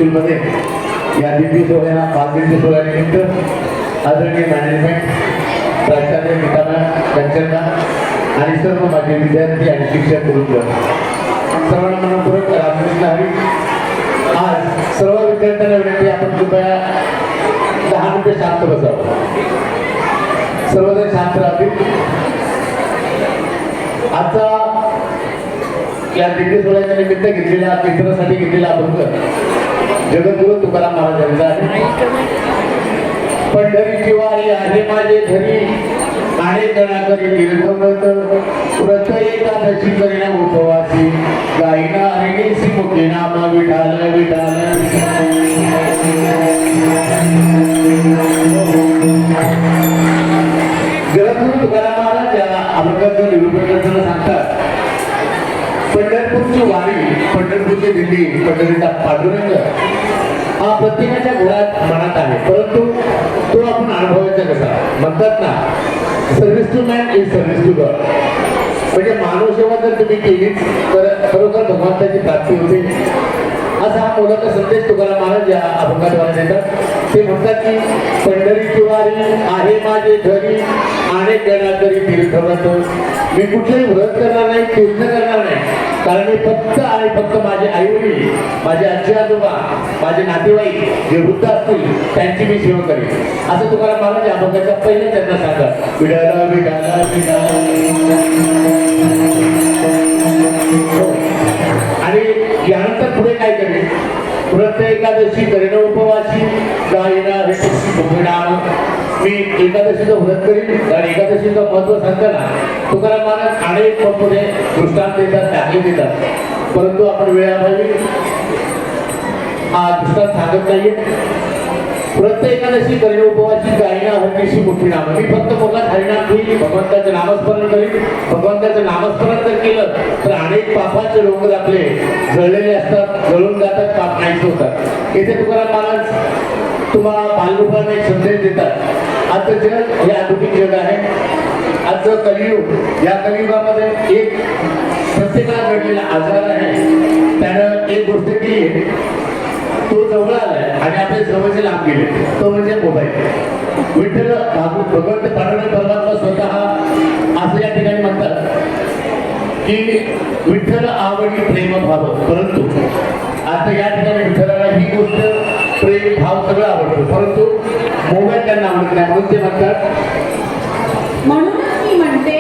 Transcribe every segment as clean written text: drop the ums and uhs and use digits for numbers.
स्कूलमध्ये या दिंडी सोहळ्याला बालदिंडी सोहळ्यानिमित्त आदरणीय मॅनेजमेंट प्राचार्य मिताना कंचना आणि सर्व माझे विद्यार्थी आणि शिक्षक वृंद सर्वांना मनपूर्वक रामकृष्ण हरी. आज सर्व विद्यार्थ्यांना विनंती आपण कृपया 10 मिनिटे शांत बसावं. सर्वजण शांत राहतील. आजचा या दिंडी सोहळ्याच्या निमित्त घेतलेल्या कीर्तनासाठी घेतलेला अभंग जगद्गुरु तुकाराम महाराजांचा आहे. पंढरीची वारी आहे माझे घरी आणि गणा करी तीर्थव्रत व्रत एकादशी करीना उपवासी गायना हरिणीसी मुखे नाम विठाल विठाल. जगद्गुरु तुकाराम महाराज या अभंगाचं निरूपण करताना सांगतात, पंढरपूरची वारी, पंढरपूरची दिंडी, पंढरीचा पांडुरंग हा प्रत्येकाच्या घरात मनात आहे, परंतु तो आपण अनुभवायचा कसा. म्हणतात ना, service to man is service to God. म्हणजे मानव सेवा जर तुम्ही केलीच तर खरोखर भगवंताची प्राप्ती होते. असा हा मोलाचा संदेश तुकाराम महाराज या अभंगाद्वारे देतात. ते म्हणतात की पंढरीची वारी आहे माझे घरी आणि गणा करी तीर्थव्रत. मी कुठलेही व्रत करणार नाही, तीर्थ करणार नाही, कारण मी फक्त आणि फक्त माझे आई वडील, माझे आजी आजोबा, माझे नातेवाईक जे वृद्ध असतील त्यांची मी सेवा करेन. असं तुकाराम महाराज या अभंगाच्या पहिल्या त्यांना सांगतात. विडाला विडाला विडाला. आणि यानंतर पुढे काय करेल, व्रत एकादशी करेन उपवासी गायना हरिणीसी मुखे नाम. मी एकादशीचं व्रत करीन. आणि एकादशीचं महत्व सांगताना तुकाराम महाराज अनेक पुढे दृष्टांत देतात, दाखले देतात, परंतु आपण वेळाभावी हा दृष्टांत सांगत नाहीये. व्रत एकादशी करीन उपवासी गायना हरिणीसी मुखे नाम. मी फक्त मुखात हरिनाम घेईन, भगवंताचं नामस्मरण करीन. भगवंताचं नामस्मरण जर केलं तर अनेक पापाचे डोंगर आपले जळलेले असतात, जळून जातात, पाप नाहीच होतात. इथे तुकाराम महाराज तुम्हाला बालरूपाने एक संदेश देतात. आजचं जग हे आधुनिक जग आहे. आजचं कलियुग, या कलियुगामध्ये एक प्रत्येकाला घडलेला आजार आहे. त्यानं एक गोष्ट केली आहे, तो जवळ आलाय आणि आपले जवळचे लांब गेले, तो म्हणजे मोबाईल. विठ्ठल भगवंत पांडुरंग परमात्मा स्वतः असं या ठिकाणी म्हणतात की विठ्ठल आवडी प्रेम भाव. परंतु आता या ठिकाणी विठ्ठलाला ही गोष्ट प्रेम भाव सगळं आवडतो, परंतु मोबाईल त्यांना आवडत नाही. म्हणून ते म्हणतात, म्हणून मी म्हणते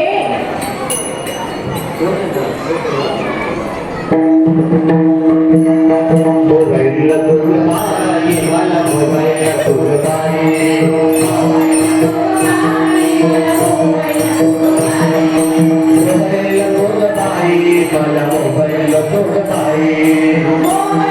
मोबाईलला तोड माई, मला मोबाईलला तोड माई. मोबाईलला तोड माई, मला मोबाईलला तोड माई.